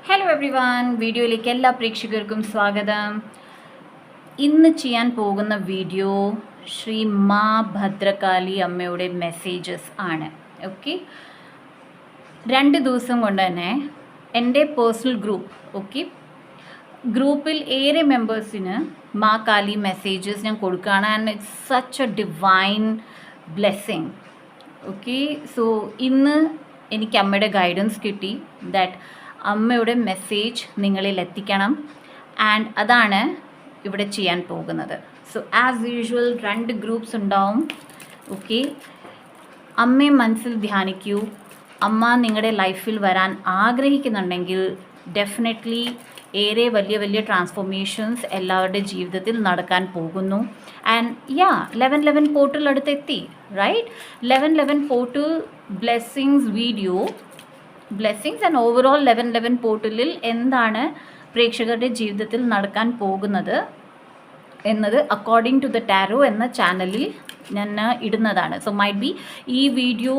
Hello every one, വീഡിയോയിലേക്ക് എല്ലാ പ്രേക്ഷകർക്കും സ്വാഗതം. ഇന്ന് ചെയ്യാൻ പോകുന്ന വീഡിയോ ശ്രീ മാ ഭദ്രകാളി അമ്മയുടെ മെസ്സേജസ് ആണ്. ഓക്കെ, 2 ദിവസം കൊണ്ട് തന്നെ എൻ്റെ പേഴ്സണൽ ഗ്രൂപ്പ് ഗ്രൂപ്പിൽ ഏറെ മെമ്പേഴ്സിന് മാ കാളി മെസ്സേജസ് ഞാൻ കൊടുക്കുകയാണ്. And it's such A divine blessing. Okay, so ഇന്ന് എനിക്ക് അമ്മയുടെ ഗൈഡൻസ് കിട്ടി ദാറ്റ് അമ്മയുടെ മെസ്സേജ് നിങ്ങളിൽ എത്തിക്കണം. ആൻഡ് അതാണ് ഇവിടെ ചെയ്യാൻ പോകുന്നത്. സോ ആസ് യൂഷ്വൽ 2 ഗ്രൂപ്പ്സ് ഉണ്ടാവും. ഓക്കെ, അമ്മയെ മനസ്സിൽ ധ്യാനിക്കൂ. അമ്മ നിങ്ങളുടെ ലൈഫിൽ വരാൻ ആഗ്രഹിക്കുന്നുണ്ടെങ്കിൽ ഡെഫിനറ്റ്ലി ഏറെ വലിയ വലിയ ട്രാൻസ്ഫോർമേഷൻസ് എല്ലാവരുടെ ജീവിതത്തിൽ നടക്കാൻ പോകുന്നു. ആൻഡ് 11 പോർട്ടൽ അടുത്തെത്തി, right? 11 portal blessings and overall 11 പോർട്ടലിൽ എന്താണ് പ്രേക്ഷകരുടെ ജീവിതത്തിൽ നടക്കാൻ പോകുന്നത് എന്നത് അക്കോർഡിംഗ് ടു ദ ടാരോ എന്ന ചാനലിൽ ഞാൻ ഇടുന്നതാണ്. സോ മൈറ്റ് ബി ഈ വീഡിയോ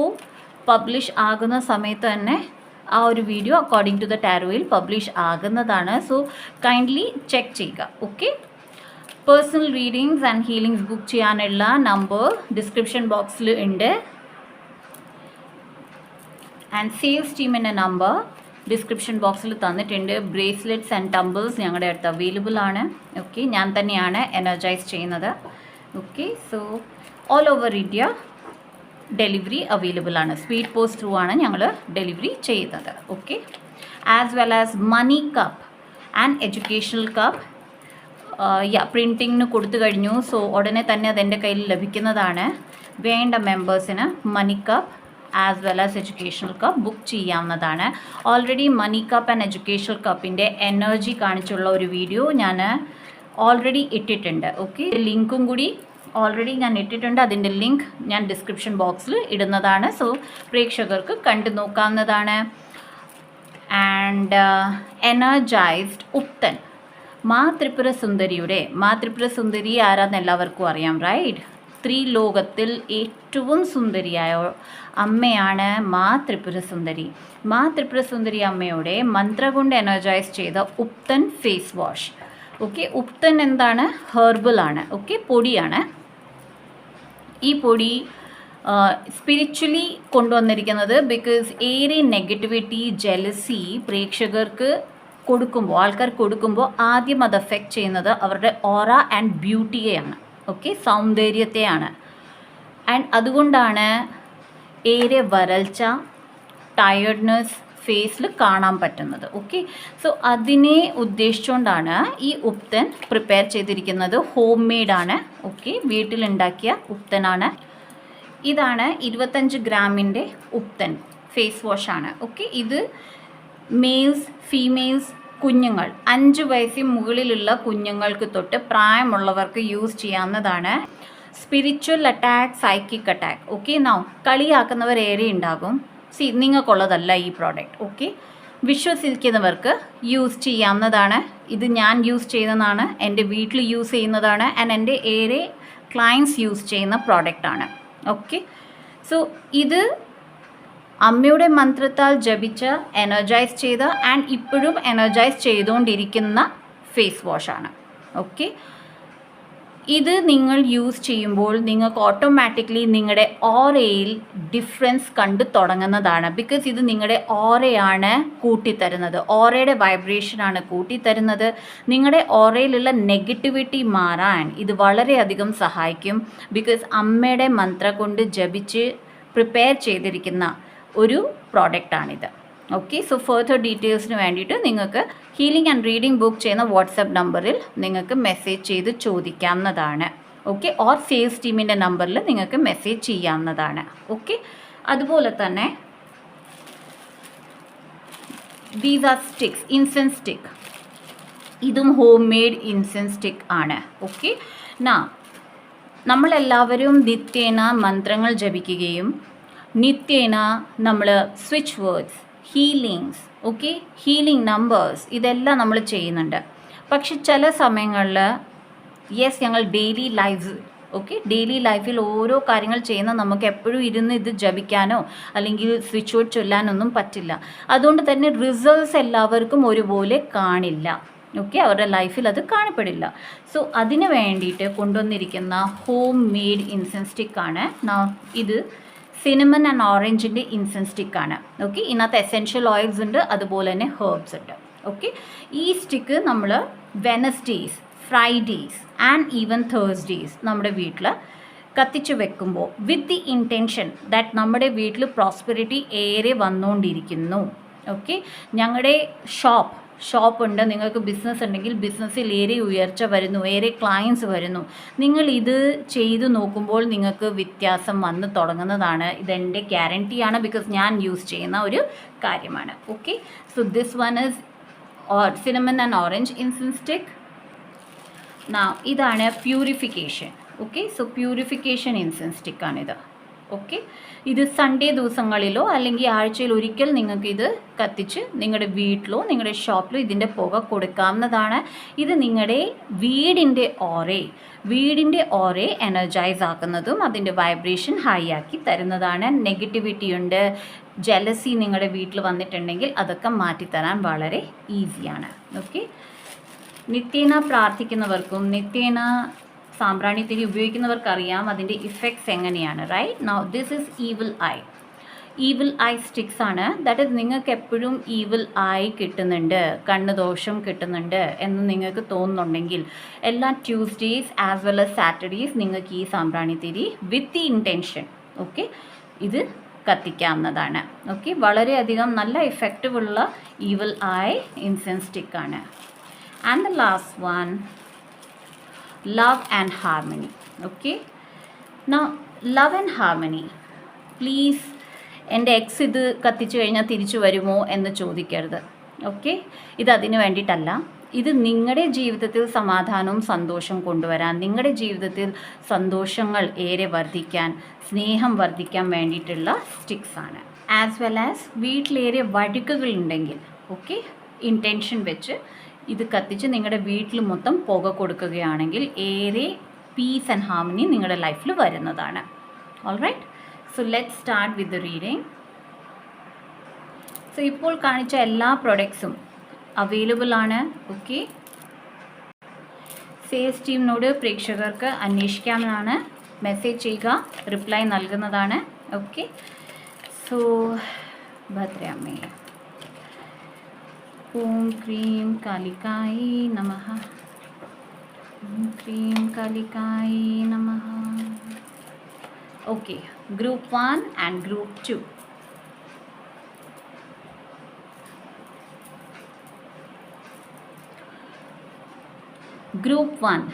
പബ്ലിഷ് ആകുന്ന സമയത്ത് തന്നെ ആ ഒരു വീഡിയോ അക്കോർഡിംഗ് ടു ദ ടാരോയിൽ പബ്ലിഷ് ആകുന്നതാണ്. സോ കൈൻഡ്ലി ചെക്ക് ചെയ്യുക. Okay, personal readings and healings book ചെയ്യാനുള്ള നമ്പർ ഡിസ്ക്രിപ്ഷൻ ബോക്സിൽ ഉണ്ട്. ആൻഡ് സെയിൽസ് ടീമിൻ്റെ നമ്പർ ഡിസ്ക്രിപ്ഷൻ ബോക്സിൽ തന്നിട്ടുണ്ട്. ബ്രേസ്ലെറ്റ്സ് ആൻഡ് ടംബിൾസ് ഞങ്ങളുടെ അടുത്ത് അവൈലബിൾ ആണ്. ഓക്കെ, ഞാൻ തന്നെയാണ് എനർജൈസ് ചെയ്യുന്നത്. Okay, so all over India delivery available ആണ്. സ്പീഡ് പോസ്റ്റ് ത്രൂ ആണ് ഞങ്ങൾ ഡെലിവറി ചെയ്യുന്നത്. Okay, as well as money cup and educational cup പ്രിൻറ്റിങ്ങിന് കൊടുത്തു കഴിഞ്ഞു. സോ ഉടനെ തന്നെ അതെൻ്റെ കയ്യിൽ ലഭിക്കുന്നതാണ്. വേണ്ട മെമ്പേഴ്സിന് money cup as well as educational cup book ചെയ്യാവുന്നതാണ്. Already money cup and educational കപ്പിൻ്റെ എനർജി കാണിച്ചുള്ള ഒരു വീഡിയോ ഞാൻ ഓൾറെഡി ഇട്ടിട്ടുണ്ട്. ഓക്കെ, ലിങ്കും കൂടി ഓൾറെഡി ഞാൻ ഇട്ടിട്ടുണ്ട്. അതിൻ്റെ ലിങ്ക് ഞാൻ ഡിസ്ക്രിപ്ഷൻ ബോക്സിൽ ഇടുന്നതാണ്. സോ പ്രേക്ഷകർക്ക് കണ്ടു നോക്കാവുന്നതാണ്. ആൻഡ് എനർജൈസ്ഡ് ഉപ്തൻ മാ ത്രിപുര സുന്ദരി ആരാന്ന് എല്ലാവർക്കും അറിയാം, റൈറ്റ്? 3 ലോകത്തിൽ ഏറ്റവും സുന്ദരിയായ അമ്മയാണ് മാ ത്രിപുര സുന്ദരി. മാ ത്രിപുര സുന്ദരി അമ്മയുടെ മന്ത്ര കൊണ്ട് എനർജൈസ് ചെയ്ത ഉപ്തൻ ഫേസ് വാഷ്. ഓക്കെ, ഉപ്തൻ എന്താണ്? ഹെർബൽ ആണ്. ഓക്കെ, പൊടിയാണ്. ഈ പൊടി സ്പിരിച്വലി കൊണ്ടുവന്നിരിക്കുന്നത് ബിക്കോസ് ഏറെ നെഗറ്റിവിറ്റി, ജെലസി പ്രേക്ഷകർക്ക് ആൾക്കാർ കൊടുക്കുമ്പോൾ ആദ്യം അത് എഫക്റ്റ് ചെയ്യുന്നത് അവരുടെ ഓറ ആൻഡ് ബ്യൂട്ടിയെയാണ്. ഓക്കെ, സൗന്ദര്യത്തെയാണ്. ആൻഡ് അതുകൊണ്ടാണ് ഏറെ വരൾച്ച, ടയർഡ്നെസ് ഫേസിൽ കാണാൻ പറ്റുന്നത്. ഓക്കെ, സോ അതിനെ ഉദ്ദേശിച്ചുകൊണ്ടാണ് ഈ ഉപ്തൻ പ്രിപ്പയർ ചെയ്തിരിക്കുന്നത്. ഹോം മെയ്ഡാണ്. ഓക്കെ, വീട്ടിലുണ്ടാക്കിയ ഉപ്തനാണ്. ഇതാണ് 25 ഗ്രാമിൻ്റെ ഉപ്തൻ ഫേസ് വാഷാണ്. ഓക്കെ, ഇത് മെയിൽസ്, ഫീമെയിൽസ്, കുഞ്ഞുങ്ങൾ 5 വയസ്സിന് മുകളിലുള്ള കുഞ്ഞുങ്ങൾക്ക് തൊട്ട് പ്രായമുള്ളവർക്ക് യൂസ് ചെയ്യാവുന്നതാണ്. Spiritual attack, psychic attack. Okay, now കളിയാക്കുന്നവർ ഏറെ ഉണ്ടാകും. നിങ്ങൾക്കുള്ളതല്ല ഈ പ്രോഡക്റ്റ്. ഓക്കെ, വിശ്വസിക്കുന്നവർക്ക് യൂസ് ചെയ്യാവുന്നതാണ്. ഇത് ഞാൻ യൂസ് ചെയ്യുന്നതാണ്, എൻ്റെ വീട്ടിൽ യൂസ് ചെയ്യുന്നതാണ്, ആൻഡ് എൻ്റെ ഏറെ ക്ലയൻസ് യൂസ് ചെയ്യുന്ന പ്രോഡക്റ്റാണ്. ഓക്കെ, സോ ഇത് അമ്മയുടെ മന്ത്രത്താൽ ജപിച്ച, എനർജൈസ് ചെയ്ത ആൻഡ് ഇപ്പോഴും എനർജൈസ് ചെയ്തുകൊണ്ടിരിക്കുന്ന ഫേസ് വാഷാണ്. ഓക്കെ, ഇത് നിങ്ങൾ യൂസ് ചെയ്യുമ്പോൾ നിങ്ങൾക്ക് ഓട്ടോമാറ്റിക്കലി നിങ്ങളുടെ ഓറയിൽ ഡിഫറൻസ് കണ്ടു തുടങ്ങുന്നതാണ്. ബിക്കോസ് ഇത് നിങ്ങളുടെ ഓറയാണ് കൂട്ടിത്തരുന്നത്, ഓറയുടെ വൈബ്രേഷനാണ് കൂട്ടിത്തരുന്നത്. നിങ്ങളുടെ ഓറയിലുള്ള നെഗറ്റിവിറ്റി മാറാൻ ഇത് വളരെയധികം സഹായിക്കും. ബിക്കോസ് അമ്മയുടെ മന്ത്രം കൊണ്ട് ജപിച്ച് പ്രിപ്പയർ ചെയ്തിരിക്കുന്ന ഒരു പ്രോഡക്റ്റാണിത്. ഓക്കെ, സോ ഫർദർ ഡീറ്റെയിൽസിന് വേണ്ടിയിട്ട് നിങ്ങൾക്ക് ഹീലിംഗ് ആൻഡ് റീഡിംഗ് ബുക്ക് ചെയ്യുന്ന വാട്സപ്പ് നമ്പറിൽ നിങ്ങൾക്ക് മെസ്സേജ് ചെയ്ത് ചോദിക്കാവുന്നതാണ്. ഓക്കെ, ഓർ സെയിൽസ് ടീമിൻ്റെ നമ്പറിൽ നിങ്ങൾക്ക് മെസ്സേജ് ചെയ്യാവുന്നതാണ്. ഓക്കെ, അതുപോലെ തന്നെ these are sticks, incense stick. ഇതും ഹോം മെയ്ഡ് ഇൻസെൻസ് സ്റ്റിക്ക് ആണ്. ഓക്കെ, നമ്മളെല്ലാവരും നിത്യേന മന്ത്രങ്ങൾ ജപിക്കുകയും നിത്യേന നമ്മൾ switch words, healings, okay, healing numbers ഇതെല്ലാം നമ്മൾ ചെയ്യുന്നുണ്ട്. പക്ഷെ ചില സമയങ്ങളിൽ ഞങ്ങൾ ഡെയിലി ലൈഫ്സ് ഓക്കെ, ഡെയിലി ലൈഫിൽ ഓരോ കാര്യങ്ങൾ ചെയ്യുന്ന നമുക്ക് എപ്പോഴും ഇരുന്ന് ഇത് ജപിക്കാനോ അല്ലെങ്കിൽ സ്വിച്ച് ബോർഡ് ചൊല്ലാനൊന്നും പറ്റില്ല. അതുകൊണ്ട് തന്നെ റിസൾട്ട്സ് എല്ലാവർക്കും ഒരുപോലെ കാണില്ല. ഓക്കെ, അവരുടെ ലൈഫിൽ അത് കാണപ്പെടില്ല. സോ അതിന് വേണ്ടിയിട്ട് കൊണ്ടുവന്നിരിക്കുന്ന ഹോം മെയ്ഡ് ഇൻസെൻസ് സ്റ്റിക്കാണ്. ഇത് സിനമൺ ആൻഡ് ഓറഞ്ചിൻ്റെ ഇൻസെൻസ് സ്റ്റിക്കാണ്. ഓക്കെ, ഇതിനകത്ത് എസെൻഷ്യൽ ഓയിൽസ് ഉണ്ട്, അതുപോലെ തന്നെ ഹെർബ്സ് ഉണ്ട്. ഓക്കെ, ഈ സ്റ്റിക്ക് നമ്മൾ വെനസ്ഡേയ്സ്, ഫ്രൈഡേയ്സ് ആൻഡ് ഈവൻ തേഴ്സ്ഡേയ്സ് നമ്മുടെ വീട്ടിൽ കത്തിച്ച് വെക്കുമ്പോൾ വിത്ത് ദി ഇൻറ്റൻഷൻ ദാറ്റ് നമ്മുടെ വീട്ടിൽ പ്രോസ്പെരിറ്റി ഏറെ വന്നുകൊണ്ടിരിക്കുന്നു. ഓക്കെ, ഞങ്ങളുടെ ഷോപ്പുണ്ട്, നിങ്ങൾക്ക് ബിസിനസ് ഉണ്ടെങ്കിൽ ബിസിനസ്സിൽ ഏറെ ഉയർച്ച വരുന്നു, ഏറെ ക്ലയൻസ് വരുന്നു. നിങ്ങൾ ഇത് ചെയ്തു നോക്കുമ്പോൾ നിങ്ങൾക്ക് വ്യത്യാസം വന്ന് തുടങ്ങുന്നതാണ്. ഇതെൻ്റെ ഗ്യാരണ്ടിയാണ്, ബിക്കോസ് ഞാൻ യൂസ് ചെയ്യുന്ന ഒരു കാര്യമാണ്. Okay, so this one is cinnamon and orange incense stick. ഇതാണ് purification. Okay, so purification incense സ്റ്റിക്കാണിത്. ഓക്കെ, ഇത് സൺഡേ ദിവസങ്ങളിലോ അല്ലെങ്കിൽ ആഴ്ചയിൽ ഒരിക്കൽ നിങ്ങൾക്കിത് കത്തിച്ച് നിങ്ങളുടെ വീട്ടിലോ നിങ്ങളുടെ ഷോപ്പിലോ ഇതിൻ്റെ പുക കൊടുക്കാവുന്നതാണ്. ഇത് നിങ്ങളുടെ വീടിൻ്റെ ഓറെ എനർജൈസ് ആക്കുന്നതും അതിൻ്റെ വൈബ്രേഷൻ ഹൈ ആക്കി തരുന്നതാണ്. നെഗറ്റിവിറ്റി ഉണ്ട്, ജലസി നിങ്ങളുടെ വീട്ടിൽ വന്നിട്ടുണ്ടെങ്കിൽ അതൊക്കെ മാറ്റിത്തരാൻ വളരെ ഈസിയാണ്. ഓക്കെ, നിത്യേന പ്രാർത്ഥിക്കുന്നവർക്കും നിത്യേന സാമ്പ്രാണി തിരി ഉപയോഗിക്കുന്നവർക്കറിയാം അതിൻ്റെ ഇഫക്ട്സ് എങ്ങനെയാണ്. Right now this is evil eye sticks ആണ്. ദാറ്റ് ഇസ് നിങ്ങൾക്ക് എപ്പോഴും ഈവിൾ ഐ കിട്ടുന്നുണ്ട്, കണ്ണ് ദോഷം കിട്ടുന്നുണ്ട് എന്ന് നിങ്ങൾക്ക് തോന്നുന്നുണ്ടെങ്കിൽ എല്ലാ Tuesdays as well as Saturdays നിങ്ങൾക്ക് ഈ സാമ്പ്രാണി തിരി വിത്ത് ദി ഇൻറ്റൻഷൻ ഓക്കെ ഇത് കത്തിക്കാവുന്നതാണ്. ഓക്കെ, വളരെയധികം നല്ല ഇഫക്റ്റീവുള്ള ഈവിൾ ഐ ഇൻസെൻസ് സ്റ്റിക്കാണ്. And the last one, love and harmony. Okay, now love and harmony, please എൻ്റെ എക്സ് ഇത് കത്തിച്ചു കഴിഞ്ഞാൽ തിരിച്ചു വരുമോ എന്ന് ചോദിക്കരുത്. ഓക്കെ, ഇതതിന് വേണ്ടിയിട്ടല്ല. ഇത് നിങ്ങളുടെ ജീവിതത്തിൽ സമാധാനവും സന്തോഷം കൊണ്ടുവരാൻ, നിങ്ങളുടെ ജീവിതത്തിൽ സന്തോഷങ്ങൾ ഏറെ വർദ്ധിക്കാൻ, സ്നേഹം വർദ്ധിക്കാൻ വേണ്ടിയിട്ടുള്ള സ്റ്റിക്സാണ്. ആസ് വെൽ ആസ് വീട്ടിലേറെ വഴുക്കുകളുണ്ടെങ്കിൽ ഓക്കെ ഇൻറ്റൻഷൻ വെച്ച് ഇത് കത്തിച്ച് നിങ്ങളുടെ വീട്ടിൽ മൊത്തം പുക കൊടുക്കുകയാണെങ്കിൽ ഏറെ പീസ് ആൻഡ് ഹാർമണി നിങ്ങളുടെ ലൈഫിൽ വരുന്നതാണ്. Alright, so let's start with the reading. So ഇപ്പോൾ കാണിച്ച എല്ലാ പ്രൊഡക്ട്സും അവൈലബിൾ ആണ്. ഓക്കെ, സെയിൽസ് ടീമിനോട് പ്രേക്ഷകർക്ക് അന്വേഷിക്കാമെന്നാണ്. മെസ്സേജ് ചെയ്യുക, റിപ്ലൈ നൽകുന്നതാണ്. ഓക്കെ, സോ ഭദ്രമ്മേ ഓം ക്രീം കാലികായി നമഃ, ഓം ക്രീം കാലികായി നമഃ. Okay, group 1 and group 2. Group 1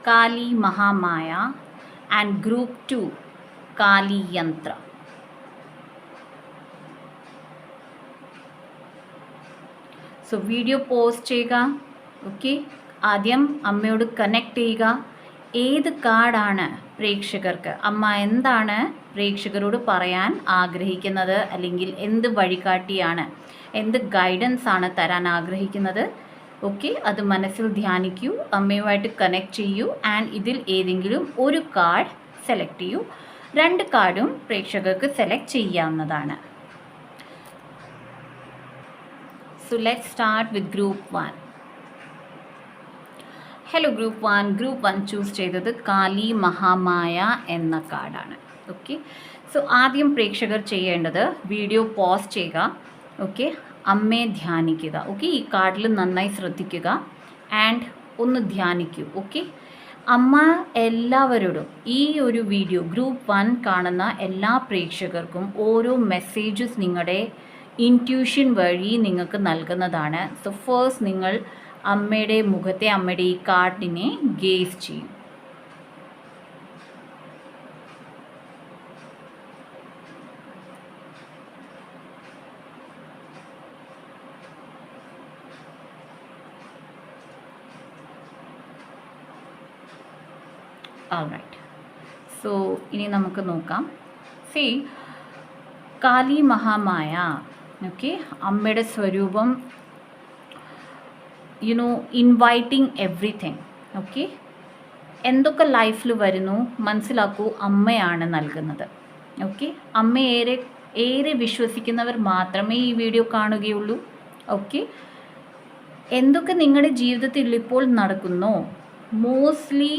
Kali Mahamaya and group 2 Kali യന്ത്ര. സോ വീഡിയോ പോസ്റ്റ് ചെയ്യുക. ഓക്കെ, ആദ്യം അമ്മയോട് കണക്ട് ചെയ്യുക. ഏത് കാർഡാണ് പ്രേക്ഷകർക്ക്, അമ്മ എന്താണ് പ്രേക്ഷകരോട് പറയാൻ ആഗ്രഹിക്കുന്നത്, അല്ലെങ്കിൽ എന്ത് വഴികാട്ടിയാണ്, എന്ത് ഗൈഡൻസ് ആണ് തരാൻ ആഗ്രഹിക്കുന്നത്. ഓക്കെ, അത് മനസ്സിൽ ധ്യാനിക്കൂ, അമ്മയുമായിട്ട് കണക്ട് ചെയ്യൂ. ആൻഡ് ഇതിൽ ഏതെങ്കിലും ഒരു കാർഡ് സെലക്ട് ചെയ്യൂ. 2 കാർഡും പ്രേക്ഷകർക്ക് സെലക്ട് ചെയ്യാവുന്നതാണ്. So let's start with group 1. Hello group 1. Group 1 choose ചെയ്തത് കാലി മഹാമായ എന്ന കാർഡാണ്. ഓക്കെ, സോ ആദ്യം പ്രേക്ഷകർ ചെയ്യേണ്ടത് വീഡിയോ പോസ് ചെയ്യുക. ഓക്കെ, അമ്മയെ ധ്യാനിക്കുക. ഓക്കെ, ഈ കാർഡിൽ നന്നായി ശ്രദ്ധിക്കുക ആൻഡ് ഒന്ന് ധ്യാനിക്കൂ. ഓക്കെ, അമ്മ എല്ലാവരോടും ഈ ഒരു വീഡിയോ ഗ്രൂപ്പ് 1 കാണുന്ന എല്ലാ പ്രേക്ഷകർക്കും ഓരോ മെസ്സേജസ് നിങ്ങളുടെ ഇൻറ്റ്യൂഷൻ വഴി നിങ്ങൾക്ക് നൽകുന്നതാണ്. സോ ഫസ്റ്റ് നിങ്ങൾ അമ്മയുടെ മുഖത്തെ, അമ്മയുടെ ഈ കാർഡിനെ ഗേസ് ചെയ്യും. ഓൾറൈറ്റ്, സോ ഇനി നമുക്ക് നോക്കാം. സി കാലി മഹാമായ. ഓക്കെ, അമ്മയുടെ സ്വരൂപം, ഇൻവൈറ്റിംഗ് എവ്രിതിങ്. ഓക്കെ, എന്തൊക്കെ ലൈഫിൽ വരുന്നു മനസ്സിലാക്കൂ, അമ്മയാണ് നൽകുന്നത്. ഓക്കെ, അമ്മ ഏറെ വിശ്വസിക്കുന്നവർ മാത്രമേ ഈ വീഡിയോ കാണുകയുള്ളൂ. ഓക്കെ, എന്തൊക്കെ നിങ്ങളുടെ ജീവിതത്തിൽ ഇപ്പോൾ നടക്കുന്നോ, മോസ്റ്റ്ലി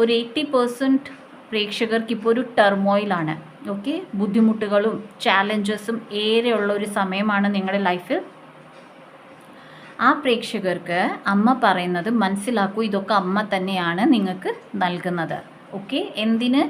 ഒരു 80% പ്രേക്ഷകർക്ക് ഇപ്പോൾ ഒരു ടെർമോയിലാണ്. ഓക്കെ, ബുദ്ധിമുട്ടുകളും ചാലഞ്ചസും ഏറെയുള്ള ഒരു സമയമാണ് നിങ്ങളുടെ ലൈഫിൽ. ആ പ്രേക്ഷകർക്ക് അമ്മ പറയുന്നത് മനസ്സിലാക്കൂ, ഇതൊക്കെ അമ്മ തന്നെയാണ് നിങ്ങൾക്ക് നൽകുന്നത്. ഓക്കെ, എന്തിന്?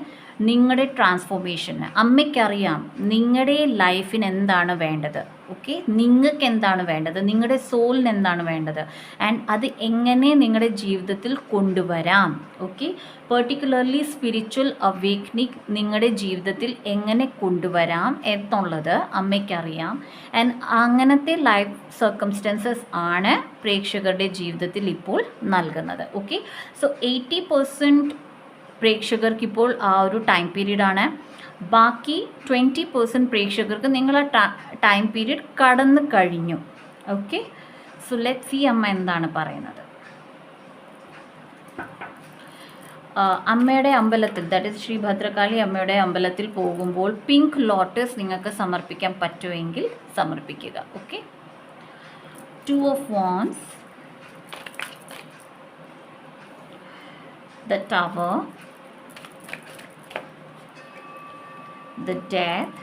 നിങ്ങളുടെ ട്രാൻസ്ഫോർമേഷന്. അമ്മയ്ക്കറിയാം നിങ്ങളുടെ ലൈഫിന് എന്താണ് വേണ്ടത്. ഓക്കെ, നിങ്ങൾക്ക് എന്താണ് വേണ്ടത്, നിങ്ങളുടെ സോളിന് എന്താണ് വേണ്ടത്, ആൻഡ് അത് എങ്ങനെ നിങ്ങളുടെ ജീവിതത്തിൽ കൊണ്ടുവരാം. ഓക്കെ, പെർട്ടിക്കുലർലി സ്പിരിച്വൽ അവേക്കനിങ് നിങ്ങളുടെ ജീവിതത്തിൽ എങ്ങനെ കൊണ്ടുവരാം എന്നുള്ളത് അമ്മയ്ക്കറിയാം. ആൻഡ് അങ്ങനത്തെ ലൈഫ് സർക്കംസ്റ്റൻസസ് ആണ് പ്രേക്ഷകരുടെ ജീവിതത്തിൽ ഇപ്പോൾ നൽകുന്നത്. ഓക്കെ, സോ 80% പ്രേക്ഷകർക്ക് ഇപ്പോൾ ആ ഒരു ടൈം പീരീഡാണ്. ബാക്കി 20% പ്രേക്ഷകർക്ക് നിങ്ങൾ ആ ടൈം പീരീഡ് കടന്നു കഴിഞ്ഞു. ഓക്കെ, സോ ലെറ്റ് സീ അമ്മ എന്താണ് പറയുന്നത്. അമ്മയുടെ അമ്പലത്തിൽ, ദാറ്റ് ഇസ് ശ്രീ ഭദ്രകാളി അമ്മയുടെ അമ്പലത്തിൽ പോകുമ്പോൾ പിങ്ക് ലോട്ടസ് നിങ്ങൾക്ക് സമർപ്പിക്കാൻ പറ്റുമെങ്കിൽ സമർപ്പിക്കുക. Okay, 2 of Wands, the Tower, the Death,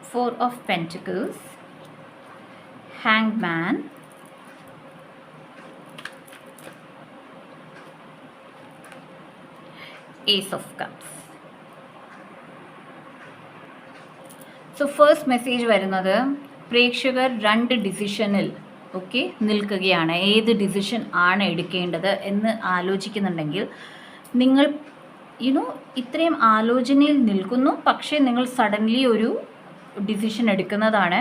Four of Pentacles, Hanged Man, Ace of Cups. So first message വരുന്നത്, പ്രേക്ഷകർ 2 ഡിസിഷനിൽ ഓക്കെ നിൽക്കുകയാണ്. ഏത് ഡിസിഷൻ ആണ് എടുക്കേണ്ടത് എന്ന് ആലോചിക്കുന്നുണ്ടെങ്കിൽ നിങ്ങൾ ഇത്രയും ആലോചനയിൽ നിൽക്കുന്നു, പക്ഷേ നിങ്ങൾ സഡൻലി ഒരു ഡിസിഷൻ എടുക്കുന്നതാണ്.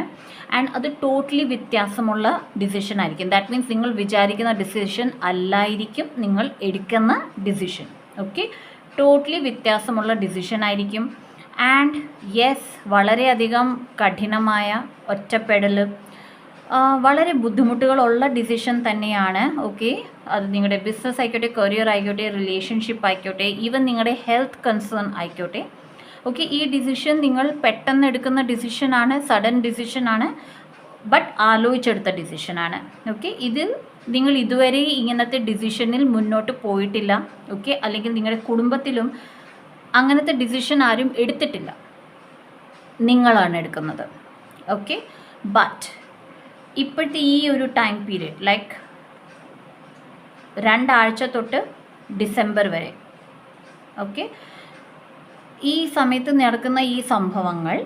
ആൻഡ് അത് ടോട്ടലി വ്യത്യാസമുള്ള ഡിസിഷൻ ആയിരിക്കും. ദാറ്റ് മീൻസ് നിങ്ങൾ വിചാരിക്കുന്ന ഡിസിഷൻ അല്ലായിരിക്കും നിങ്ങൾ എടുക്കുന്ന ഡിസിഷൻ. ഓക്കെ, ടോട്ടലി വ്യത്യാസമുള്ള ഡിസിഷൻ ആയിരിക്കും. ആൻഡ് യെസ്, വളരെയധികം കഠിനമായ ഒറ്റപ്പെടൽ, വളരെ ബുദ്ധിമുട്ടുകളുള്ള ഡിസിഷൻ തന്നെയാണ്. ഓക്കെ, അത് നിങ്ങളുടെ ബിസിനസ് ആയിക്കോട്ടെ, കരിയർ ആയിക്കോട്ടെ, റിലേഷൻഷിപ്പ് ആയിക്കോട്ടെ, ഈവൻ നിങ്ങളുടെ ഹെൽത്ത് കൺസേൺ ആയിക്കോട്ടെ. ഓക്കെ, ഈ ഡിസിഷൻ നിങ്ങൾ പെട്ടെന്ന് എടുക്കുന്ന ഡിസിഷനാണ്, സഡൻ ഡിസിഷനാണ്, ബട്ട് ആലോചിച്ചെടുത്ത ഡിസിഷനാണ്. ഓക്കെ, ഇതിൽ നിങ്ങൾ ഇതുവരെ ഇങ്ങനത്തെ ഡിസിഷനിൽ മുന്നോട്ട് പോയിട്ടില്ല. ഓക്കെ, അല്ലെങ്കിൽ നിങ്ങളുടെ കുടുംബത്തിലും അങ്ങനത്തെ ഡിസിഷൻ ആരും എടുത്തിട്ടില്ല, നിങ്ങളാണ് എടുക്കുന്നത്. ഓക്കെ, ബട്ട് ഇപ്പോഴത്തെ ഈ ഒരു ടൈം പീരീഡ് ലൈക്ക് 2 ആഴ്ച തൊട്ട് ഡിസംബർ വരെ, ഓക്കെ, ഈ സമയത്ത് നടക്കുന്ന ഈ സംഭവങ്ങൾ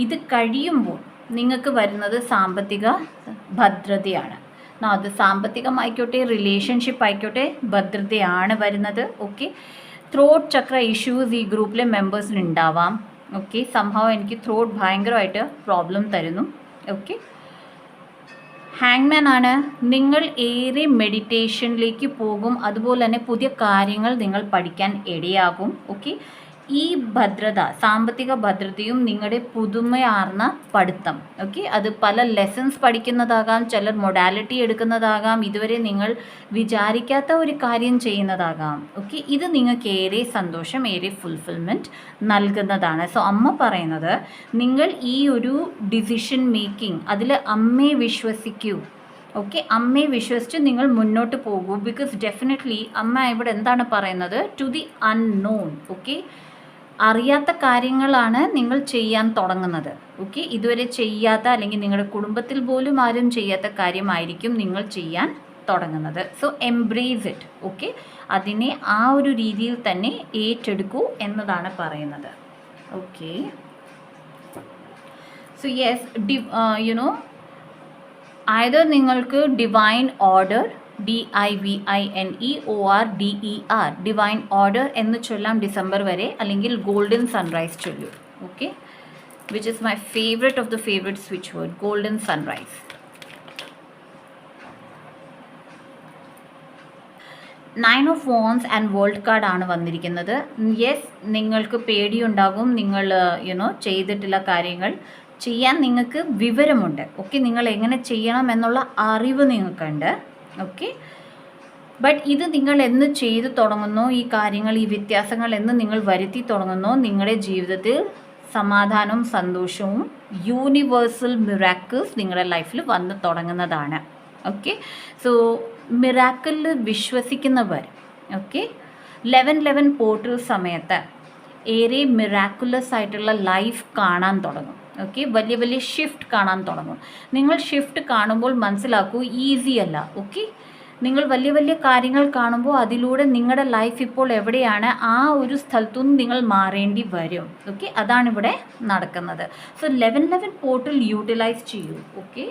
ഇത് കഴിയുമ്പോൾ നിങ്ങൾക്ക് വരുന്നത് സാമ്പത്തിക ഭദ്രതയാണ്. അത് സാമ്പത്തികമായിക്കോട്ടെ, റിലേഷൻഷിപ്പ് ആയിക്കോട്ടെ, ഭദ്രതയാണ് വരുന്നത്. ഓക്കെ, ത്രോട്ട് ചക്ര ഇഷ്യൂസ് ഈ ഗ്രൂപ്പിലെ മെമ്പേഴ്സിന് ഉണ്ടാവാം. ഓക്കെ, സംഭവം എനിക്ക് ത്രോട്ട് ഭയങ്കരമായിട്ട് പ്രോബ്ലം തരുന്നു. ഓക്കെ, ഹാങ്മാൻ ആണ്. നിങ്ങൾ ഏറെ മെഡിറ്റേഷനിലേക്ക് പോകും, അതുപോലെ തന്നെ പുതിയ കാര്യങ്ങൾ നിങ്ങൾ പഠിക്കാൻ ഇടയാകും. ഓക്കെ, ഈ ഭദ്രത, സാമ്പത്തിക ഭദ്രതയും നിങ്ങളുടെ പുതുമയാർന്ന പഠിത്തം. ഓക്കെ, അത് പല ലെസൺസ് പഠിക്കുന്നതാകാം, ചിലർ മൊഡാലിറ്റി എടുക്കുന്നതാകാം, ഇതുവരെ നിങ്ങൾ വിചാരിക്കാത്ത ഒരു കാര്യം ചെയ്യുന്നതാകാം. ഓക്കെ, ഇത് നിങ്ങൾക്ക് ഏറെ സന്തോഷം, ഏറെ ഫുൾഫിൽമെൻറ്റ് നൽകുന്നതാണ്. സോ അമ്മ പറയുന്നത്, നിങ്ങൾ ഈ ഒരു ഡിസിഷൻ മേക്കിംഗ് അതിൽ അമ്മയെ വിശ്വസിക്കൂ. ഓക്കെ, അമ്മയെ വിശ്വസിച്ച് നിങ്ങൾ മുന്നോട്ട് പോകൂ. ബിക്കോസ് ഡെഫിനറ്റ്ലി അമ്മ ഇവിടെ എന്താണ് പറയുന്നത്, ടു ദി അൺനോൺ. ഓക്കെ, അറിയാത്ത കാര്യങ്ങളാണ് നിങ്ങൾ ചെയ്യാൻ തുടങ്ങുന്നത്. ഓക്കെ, ഇതുവരെ ചെയ്യാത്ത അല്ലെങ്കിൽ നിങ്ങളുടെ കുടുംബത്തിൽ പോലും ആരും ചെയ്യാത്ത കാര്യമായിരിക്കും നിങ്ങൾ ചെയ്യാൻ തുടങ്ങുന്നത്. So embrace it. ഓക്കെ, അതിനെ ആ ഒരു രീതിയിൽ തന്നെ ഏറ്റെടുക്കൂ എന്നതാണ് പറയുന്നത്. ഓക്കെ, സോ യെസ്, either നിങ്ങൾക്ക് divine order, DIVINEORDER, divine order എന്ന് ചൊല്ലാം ഡിസംബർ വരെ, അല്ലെങ്കിൽ ഗോൾഡൻ സൺറൈസ് ചൊല്ലൂ. Okay, which is my favourite of the favourite switch word, golden sunrise. 9 of Wands and world കാർഡാണ് വന്നിരിക്കുന്നത്. യെസ്, നിങ്ങൾക്ക് പേടിയുണ്ടാകും, നിങ്ങൾ ചെയ്തിട്ടുള്ള കാര്യങ്ങൾ ചെയ്യാൻ നിങ്ങൾക്ക് വിവരമുണ്ട്. ഓക്കെ, നിങ്ങൾ എങ്ങനെ ചെയ്യണം എന്നുള്ള അറിവ് നിങ്ങൾക്കുണ്ട്. ഓക്കെ, ബട്ട് ഇത് നിങ്ങൾ എന്ന് ചെയ്തു തുടങ്ങുന്നോ, ഈ കാര്യങ്ങൾ, ഈ വ്യത്യാസങ്ങൾ എന്ന് നിങ്ങൾ വരുത്തി തുടങ്ങുന്നോ, നിങ്ങളുടെ ജീവിതത്തിൽ സമാധാനവും സന്തോഷവും യൂണിവേഴ്സൽ മിറാക്കിൾസ് നിങ്ങളുടെ ലൈഫിൽ വന്ന് തുടങ്ങുന്നതാണ്. ഓക്കെ, സോ മിറാക്കിളിൽ വിശ്വസിക്കുന്നവർ, ഓക്കെ, 11/11 പോർട്ടൽ സമയത്ത് ഏറെ മിറാക്കുലസ് ആയിട്ടുള്ള ലൈഫ് കാണാൻ തുടങ്ങും. ഓക്കെ, വലിയ വലിയ ഷിഫ്റ്റ് കാണാൻ തുടങ്ങും. നിങ്ങൾ ഷിഫ്റ്റ് കാണുമ്പോൾ മനസ്സിലാക്കൂ, ഈസി അല്ല. ഓക്കെ, നിങ്ങൾ വലിയ വലിയ കാര്യങ്ങൾ കാണുമ്പോൾ അതിലൂടെ നിങ്ങളുടെ ലൈഫ് ഇപ്പോൾ എവിടെയാണ് ആ ഒരു സ്ഥലത്തുനിന്ന് നിങ്ങൾ മാറേണ്ടി വരും. ഓക്കെ, അതാണ് ഇവിടെ നടക്കുന്നത്. സോ 11/11 പോർട്ടൽ യൂട്ടിലൈസ് ചെയ്യൂ. ഓക്കെ,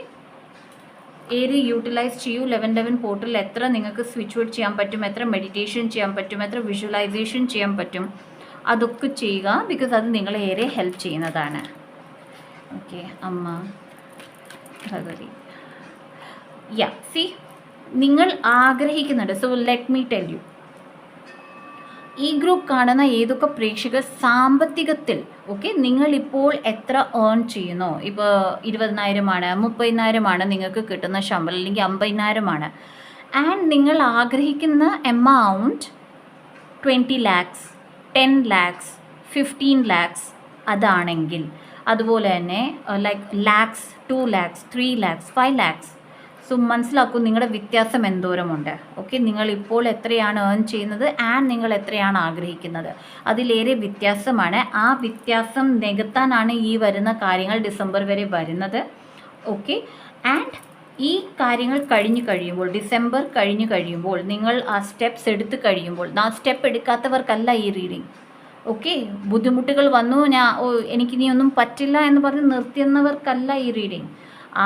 ഏറെ യൂട്ടിലൈസ് ചെയ്യൂ. 11/11 പോർട്ടൽ എത്ര നിങ്ങൾക്ക് സ്വിച്ച് വേർഡ് ചെയ്യാൻ പറ്റും, എത്ര മെഡിറ്റേഷൻ ചെയ്യാൻ പറ്റും, എത്ര വിഷ്വലൈസേഷൻ ചെയ്യാൻ പറ്റും, അതൊക്കെ ചെയ്യുക. ബിക്കോസ് അത് നിങ്ങളെ ഏറെ ഹെൽപ്പ് ചെയ്യുന്നതാണ്. ഓക്കെ, അമ്മ ഭഗവതി, യാ, സി, നിങ്ങൾ ആഗ്രഹിക്കുന്നുണ്ട്. So let me tell you, ഈ ഗ്രൂപ്പ് കാണുന്ന ഏതൊക്കെ പ്രേക്ഷകർ സാമ്പത്തികത്തിൽ, ഓക്കെ, നിങ്ങളിപ്പോൾ എത്ര ഏൺ ചെയ്യുന്നോ, ഇപ്പോൾ 20,000 30,000 നിങ്ങൾക്ക് കിട്ടുന്ന ശമ്പളം, അല്ലെങ്കിൽ 50,000, ആൻഡ് നിങ്ങൾ ആഗ്രഹിക്കുന്ന എമൗണ്ട് 20 lakhs, 10 lakhs, 15 lakhs അതാണെങ്കിൽ, അതുപോലെ തന്നെ like lakhs, 2 lakhs, 3 lakhs, 5 lakhs, so മനസ്സിലാക്കൂ നിങ്ങളുടെ വ്യത്യാസം എന്തോരമുണ്ട്. ഓക്കെ, നിങ്ങളിപ്പോൾ എത്രയാണ് ഏൺ ചെയ്യുന്നത് ആൻഡ് നിങ്ങൾ എത്രയാണ് ആഗ്രഹിക്കുന്നത്, അതിലേറെ വ്യത്യാസമാണ്. ആ വ്യത്യാസം നികത്താനാണ് ഈ വരുന്ന കാര്യങ്ങൾ ഡിസംബർ വരെ വരുന്നത്. ഓക്കെ, ആൻഡ് ഈ കാര്യങ്ങൾ കഴിഞ്ഞ് കഴിയുമ്പോൾ, ഡിസംബർ കഴിഞ്ഞ് കഴിയുമ്പോൾ, നിങ്ങൾ ആ സ്റ്റെപ്സ് എടുത്ത് കഴിയുമ്പോൾ, ആ സ്റ്റെപ്പ് എടുക്കാത്തവർക്കല്ല ഈ റീഡിങ്. ഓക്കെ, ബുദ്ധിമുട്ടുകൾ വന്നു, എനിക്കിനി ഒന്നും പറ്റില്ല എന്ന് പറഞ്ഞ് നിർത്തുന്നവർക്കല്ല ഈ റീഡിങ്.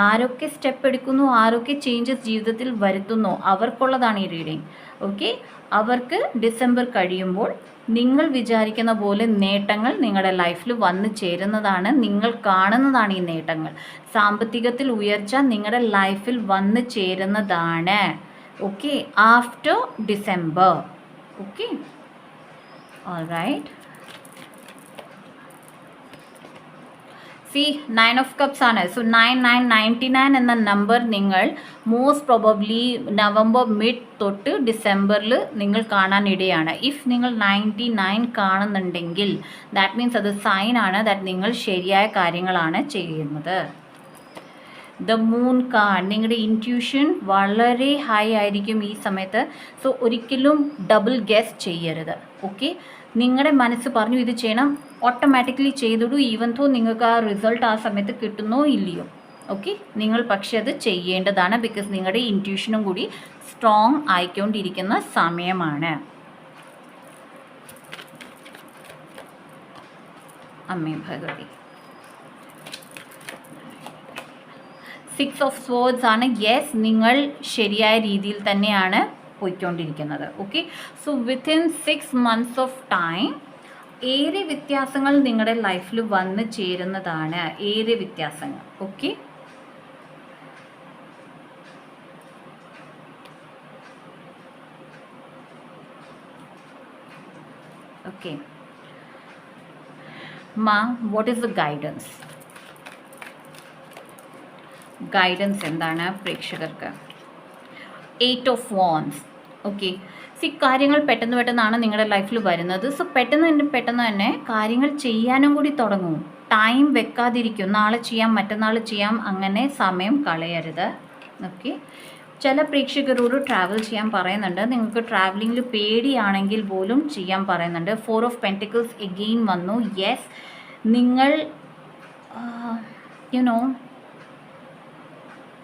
ആരൊക്കെ സ്റ്റെപ്പ് എടുക്കുന്നു, ആരൊക്കെ ചേഞ്ചസ് ജീവിതത്തിൽ വരുത്തുന്നു, അവർക്കുള്ളതാണ് ഈ റീഡിങ്. ഓക്കെ, അവർക്ക് ഡിസംബർ കഴിയുമ്പോൾ നിങ്ങൾ വിചാരിക്കുന്ന പോലെ നേട്ടങ്ങൾ നിങ്ങളുടെ ലൈഫിൽ വന്നു ചേരുന്നതാണ്. നിങ്ങൾ കാണുന്നതാണ് ഈ നേട്ടങ്ങൾ. സാമ്പത്തികത്തിൽ ഉയർച്ച നിങ്ങളുടെ ലൈഫിൽ വന്നു ചേരുന്നതാണ്. Okay, after December. Okay, alright. See, 9 of Cups ആണ്. സോ 9999 എന്ന നമ്പർ നിങ്ങൾ മോസ്റ്റ് പ്രോബബ്ലി നവംബർ മിഡ് തൊട്ട് ഡിസംബറിൽ നിങ്ങൾ കാണാനിടയാണ്. ഇഫ് നിങ്ങൾ 99 കാണുന്നുണ്ടെങ്കിൽ ദാറ്റ് മീൻസ് അത് സൈൻ ആണ് ദാറ്റ് നിങ്ങൾ ശരിയായ കാര്യങ്ങളാണ് ചെയ്യുന്നത്. ദ മൂൺ കാർഡ്, നിങ്ങളുടെ ഇൻറ്റ്യൂഷൻ വളരെ ഹൈ ആയിരിക്കും ഈ സമയത്ത്. സോ ഒരിക്കലും ഡബിൾ ഗെസ് ചെയ്യരുത്. ഓക്കെ, നിങ്ങളുടെ മനസ്സ് പറഞ്ഞു ഇത് ചെയ്യണം, ഓട്ടോമാറ്റിക്കലി ചെയ്തിടൂ. ഈവൻ തോ നിങ്ങൾക്ക് ആ റിസൾട്ട് ആ സമയത്ത് കിട്ടുന്നോ ഇല്ലയോ. ഓക്കെ, നിങ്ങൾ പക്ഷെ അത് ചെയ്യേണ്ടതാണ്. ബിക്കോസ് നിങ്ങളുടെ ഇൻറ്റ്യൂഷനും കൂടി സ്ട്രോങ് ആയിക്കൊണ്ടിരിക്കുന്ന സമയമാണ്. അമ്മേ ഭഗവതി. 6 of Swords ആണ്. യെസ്, നിങ്ങൾ ശരിയായ രീതിയിൽ തന്നെയാണ് പോയിക്കൊണ്ടിരിക്കുന്നത്. Okay, so within 6 months of time ഏറെ വ്യത്യാസങ്ങൾ നിങ്ങളുടെ ലൈഫിൽ വന്ന് ചേരുന്നതാണ്. ഏറെ വ്യത്യാസങ്ങൾ. ഓക്കെ, ഓക്കെ മാ, what is the guidance? Guidance എന്താണ് പ്രേക്ഷകർക്ക്? 8 of Wands. ഓക്കെ, സി, കാര്യങ്ങൾ പെട്ടെന്ന് പെട്ടെന്നാണ് നിങ്ങളുടെ ലൈഫിൽ വരുന്നത്. സോ പെട്ടെന്ന് തന്നെ കാര്യങ്ങൾ ചെയ്യാനും കൂടി തുടങ്ങും. ടൈം വെക്കാതിരിക്കും. നാളെ ചെയ്യാം, മറ്റന്നാൾ ചെയ്യാം, അങ്ങനെ സമയം കളയരുത്. ഓക്കെ, ചില പ്രേക്ഷകരോട് ട്രാവൽ ചെയ്യാൻ പറയുന്നുണ്ട്. നിങ്ങൾക്ക് ട്രാവലിങ്ങിൽ പേടിയാണെങ്കിൽ പോലും ചെയ്യാൻ പറയുന്നുണ്ട്. 4 of Pentacles എഗെയിൻ വന്നു. യെസ്, നിങ്ങൾ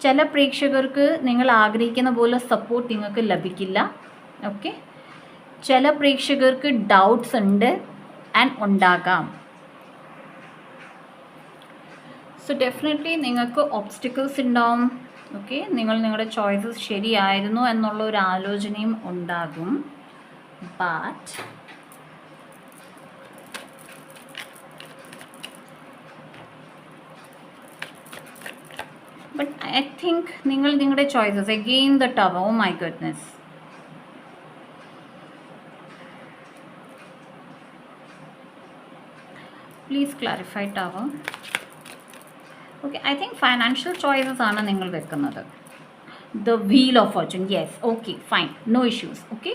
ചില പ്രേക്ഷകർക്ക് നിങ്ങൾ ആഗ്രഹിക്കുന്ന പോലെ സപ്പോർട്ട് നിങ്ങൾക്ക് ലഭിക്കില്ല. ഓക്കെ, ചില പ്രേക്ഷകർക്ക് ഡൗട്ട്സ് ഉണ്ട് ആൻഡ് ഉണ്ടാകാം. സോ ഡെഫിനറ്റ്ലി നിങ്ങൾക്ക് ഒബ്സ്റ്റിക്കിൾസ് ഉണ്ടാവും. ഓക്കെ, നിങ്ങൾ നിങ്ങളുടെ ചോയ്സസ് ശരിയായിരുന്നു എന്നുള്ള ഒരു ആലോചനയും ഉണ്ടാകും. But I think നിങ്ങളുടെ choices again the tower. Oh my goodness. Please clarify tower. Okay, I think financial choices ആണ് നിങ്ങൾ വെക്കുന്നത്. The wheel of fortune, yes, okay fine, no issues. Okay,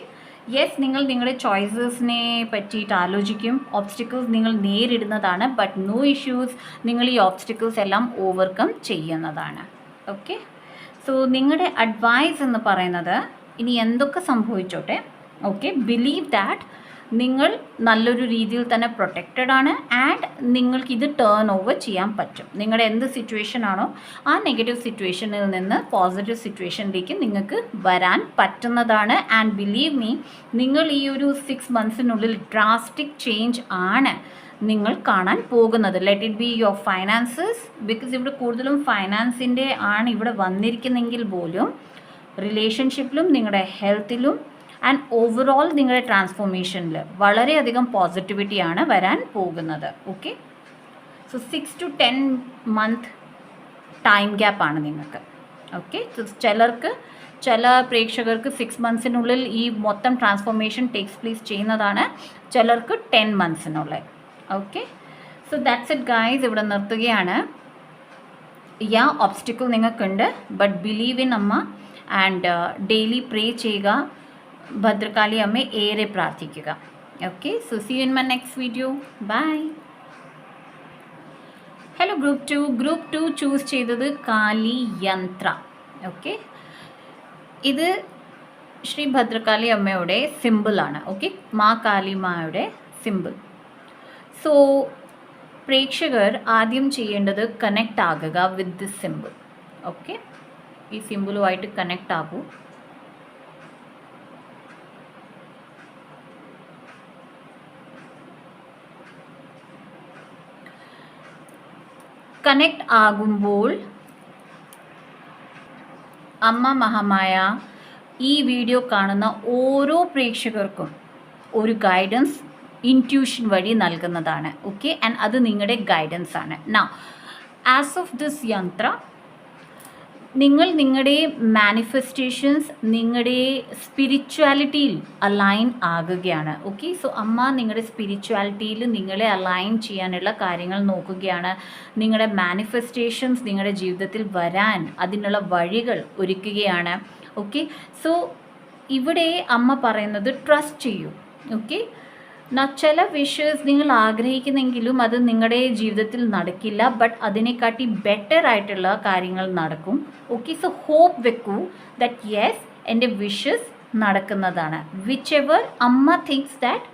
yes, നിങ്ങൾ നിങ്ങളുടെ ചോയ്സസിനെ പറ്റിയിട്ട് ആലോചിക്കും, ഓബ്സ്റ്റിക്കിൾസ് നിങ്ങൾ നേരിടുന്നതാണ്, ബട്ട് നോ ഇഷ്യൂസ്, നിങ്ങൾ ഈ ഓബ്സ്റ്റിക്കിൾസ് എല്ലാം ഓവർകം ചെയ്യുന്നതാണ്. ഓക്കെ, സോ നിങ്ങളുടെ അഡ്വൈസ് എന്ന് പറയുന്നത് ഇനി എന്തൊക്കെ സംഭവിച്ചോട്ടെ, ഓക്കെ, ബിലീവ് ദാറ്റ് നിങ്ങൾ നല്ലൊരു രീതിയിൽ തന്നെ പ്രൊട്ടക്റ്റഡ് ആണ് ആൻഡ് നിങ്ങൾക്ക് ഇത് ടേൺ ഓവർ ചെയ്യാൻ പറ്റും. നിങ്ങളുടെ എന്ത് സിറ്റുവേഷൻ ആണോ ആ നെഗറ്റീവ് സിറ്റുവേഷനിൽ നിന്ന് പോസിറ്റീവ് സിറ്റുവേഷനിലേക്ക് നിങ്ങൾക്ക് വരാൻ പറ്റുന്നതാണ്. ആൻഡ് ബിലീവ് മീ, നിങ്ങൾ ഈ ഒരു 6 monthsനുള്ളിൽ ഡ്രാസ്റ്റിക് ചേഞ്ച് ആണ് നിങ്ങൾ കാണാൻ പോകുന്നത്. Let it be your finances, because ഇവിടെ കൂടുതലും ഫൈനാൻസിൻ്റെ ആണ് ഇവിടെ വന്നിരിക്കുന്നെങ്കിൽ പോലും റിലേഷൻഷിപ്പിലും നിങ്ങളുടെ ഹെൽത്തിലും ആൻഡ് ഓവറോൾ നിങ്ങളുടെ ട്രാൻസ്ഫോർമേഷനിൽ വളരെയധികം പോസിറ്റിവിറ്റിയാണ് വരാൻ പോകുന്നത്. Okay, so 6 to 10 month time ഗ്യാപ്പാണ് നിങ്ങൾക്ക്. ഓക്കെ, ചില പ്രേക്ഷകർക്ക് 6 monthsനുള്ളിൽ ഈ മൊത്തം ട്രാൻസ്ഫോർമേഷൻ ടേക്സ് പ്ലേസ് ചെയ്യുന്നതാണ്, ചിലർക്ക് 10 monthsനുള്ളിൽ. Okay, so that's it guys, ഇവിടെ നിർത്തുകയാണ്. ഒബ്സ്റ്റിക്കിൾ നിങ്ങൾക്കുണ്ട്, ബട്ട് ബിലീവ് ഇൻ അമ്മ ആൻഡ് ഡെയിലി പ്രേ ചെയ്യുക, ഭദ്രകാളി അമ്മയെ ഏറെ പ്രാർത്ഥിക്കുക. Okay, so see you in my next video, bye. Hello group two choose ചെയ്തത് കാളി യന്ത്ര. ഓക്കെ, ഇത് ശ്രീ ഭദ്രകാളി അമ്മയുടെ സിമ്പിളാണ്. ഓക്കെ, മാ കാളിമായുടെ സിമ്പിൾ. സോ പ്രേക്ഷകർ ആദ്യം ചെയ്യേണ്ടത് കണക്റ്റ് ആകുക വിത്ത് ദിസ് സിമ്പിൾ. ഓക്കെ, ഈ സിമ്പിളുമായിട്ട് കണക്റ്റ് ആകൂ. കണക്റ്റ് ആകുമ്പോൾ അമ്മ മഹാമായ ഈ വീഡിയോ കാണുന്ന ഓരോ പ്രേക്ഷകർക്കും ഒരു ഗൈഡൻസ് ഇൻറ്റ്യൂഷൻ വഴി നൽകുന്നതാണ്. ഓക്കെ, ആൻഡ് അത് നിങ്ങളുടെ ഗൈഡൻസ് ആണ്. നൗ ആസ് ഓഫ് ദിസ് യന്ത്ര നിങ്ങൾ നിങ്ങളുടെ മാനിഫെസ്റ്റേഷൻസ് നിങ്ങളുടെ സ്പിരിച്വാലിറ്റിയിൽ അലൈൻ ആകുകയാണ്. ഓക്കെ, സോ അമ്മ നിങ്ങളുടെ സ്പിരിച്വാലിറ്റിയിൽ നിങ്ങളെ അലൈൻ ചെയ്യാനുള്ള കാര്യങ്ങൾ നോക്കുകയാണ്. നിങ്ങളുടെ മാനിഫെസ്റ്റേഷൻസ് നിങ്ങളുടെ ജീവിതത്തിൽ വരാൻ അതിനുള്ള വഴികൾ ഒരുക്കുകയാണ്. ഓക്കെ, സോ ഇവിടെ അമ്മ പറയുന്നത് ട്രസ്റ്റ് ചെയ്യൂ. ഓക്കെ, ചില വിഷസ് നിങ്ങൾ ആഗ്രഹിക്കുന്നെങ്കിലും അത് നിങ്ങളുടെ ജീവിതത്തിൽ നടക്കില്ല, ബട്ട് അതിനെക്കാട്ടി ബെറ്റർ ആയിട്ടുള്ള കാര്യങ്ങൾ നടക്കും. ഓക്കെ, സോ ഹോപ്പ് വെക്കൂ ദാറ്റ് യെസ് എൻ്റെ വിഷസ് നടക്കുന്നതാണ്. വിച്ച് എവർ അമ്മ things that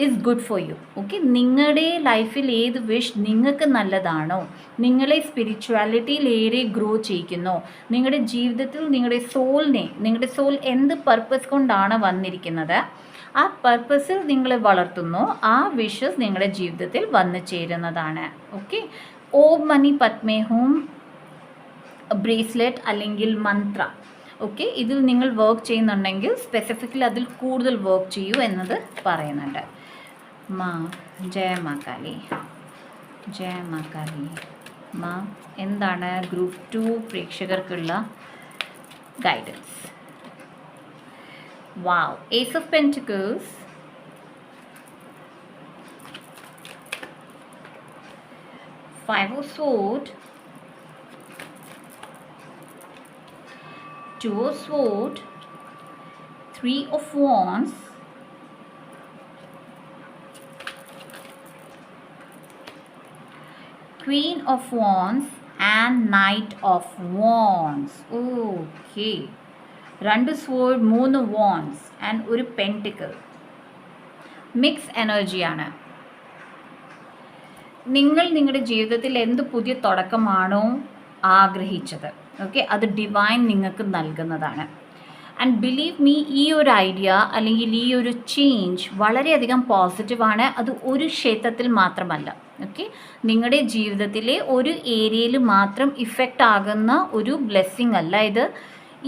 is good for you. Okay, നിങ്ങളുടെ ലൈഫിൽ ഏത് വിഷ് നിങ്ങൾക്ക് നല്ലതാണോ, നിങ്ങളെ സ്പിരിച്വാലിറ്റിയിൽ ഏറെ ഗ്രോ ചെയ്യിക്കുന്നോ, നിങ്ങളുടെ ജീവിതത്തിൽ നിങ്ങളുടെ സോൾ എന്ത് പർപ്പസ് കൊണ്ടാണ് വന്നിരിക്കുന്നത് ആ പർപ്പസിൽ നിങ്ങളെ വളർത്തുന്നു, ആ വിഷസ് നിങ്ങളുടെ ജീവിതത്തിൽ വന്നു ചേരുന്നതാണ്. ഓക്കെ, ഓം മണി പത്മേ ഹോം ബ്രേസ്ലെറ്റ് അല്ലെങ്കിൽ മന്ത്ര. ഓക്കെ, ഇതിൽ നിങ്ങൾ വർക്ക് ചെയ്യുന്നുണ്ടെങ്കിൽ സ്പെസിഫിക്കലി അതിൽ കൂടുതൽ വർക്ക് ചെയ്യൂ എന്നത് പറയുന്നുണ്ട്. ജയ മാ കാളി, ജയ മാ കാളി. എന്താണ് ഗ്രൂപ്പ് 2 പ്രേക്ഷകർക്കുള്ള guidance? Wow, Ace of Pentacles, Five of Swords, Two of Swords, Three of Wands, Queen of Wands and Knight of Wands. Okay, 2 sword, 3 wands and ഒരു പെൻറ്റിക്കിൾ. മിക്സ് എനർജിയാണ്. നിങ്ങൾ നിങ്ങളുടെ ജീവിതത്തിൽ എന്ത് പുതിയ തുടക്കമാണോ ആഗ്രഹിച്ചത്, ഓക്കെ, അത് ഡിവൈൻ നിങ്ങൾക്ക് നൽകുന്നതാണ്. ആൻഡ് ബിലീവ് മീ, ഈ ഒരു ഐഡിയ അല്ലെങ്കിൽ ഈ ഒരു ചേഞ്ച് വളരെയധികം പോസിറ്റീവാണ്. അത് ഒരു ക്ഷേത്രത്തിൽ മാത്രമല്ല, ഓക്കെ, നിങ്ങളുടെ ജീവിതത്തിലെ ഒരു ഏരിയയിൽ മാത്രം ഇഫക്റ്റ് ആകുന്ന ഒരു ബ്ലെസ്സിങ് അല്ല ഇത്.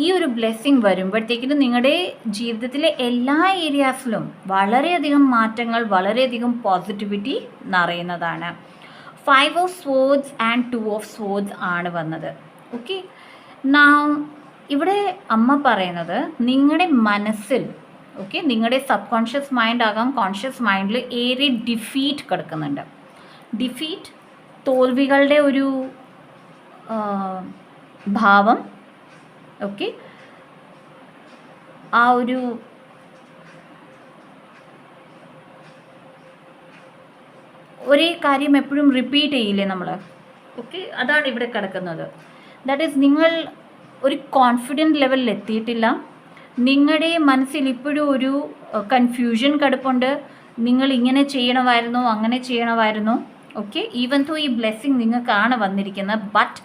ഈ ഒരു ബ്ലെസ്സിങ് വരുമ്പോഴത്തേക്കിനും നിങ്ങളുടെ ജീവിതത്തിലെ എല്ലാ ഏരിയാസിലും വളരെയധികം മാറ്റങ്ങൾ, വളരെയധികം positivity നിറയുന്നതാണ്. 5 of Swords and 2 of Swords ആണ് വന്നത്. ഓക്കെ, ഇവിടെ അമ്മ പറയുന്നത് നിങ്ങളുടെ മനസ്സിൽ, ഓക്കെ, നിങ്ങളുടെ സബ് കോൺഷ്യസ് മൈൻഡ് ആകാം, കോൺഷ്യസ് മൈൻഡിൽ ഏറെ ഡിഫീറ്റ് കിടക്കുന്നുണ്ട്. ഡിഫീറ്റ് തോൽവികളുടെ ഒരു ഭാവം. ഓക്കെ, ആ ഒരു ഒരേ കാര്യം എപ്പോഴും റിപ്പീറ്റ് ചെയ്യില്ലേ നമ്മൾ? ഓക്കെ, അതാണ് ഇവിടെ കിടക്കുന്നത്. ദാറ്റ് ഈസ്, നിങ്ങൾ ഒരു കോൺഫിഡൻറ്റ് ലെവലിൽ എത്തിയിട്ടില്ല. നിങ്ങളുടെ മനസ്സിൽ ഇപ്പോഴും ഒരു കൺഫ്യൂഷൻ കിടപ്പുണ്ട്. നിങ്ങൾ ഇങ്ങനെ ചെയ്യണമായിരുന്നു, അങ്ങനെ ചെയ്യണമായിരുന്നു. ഓക്കെ, ഈവൻ ദോ ഈ ബ്ലെസ്സിങ് നിങ്ങൾക്കാണ് വന്നിരിക്കുന്നത്, ബട്ട്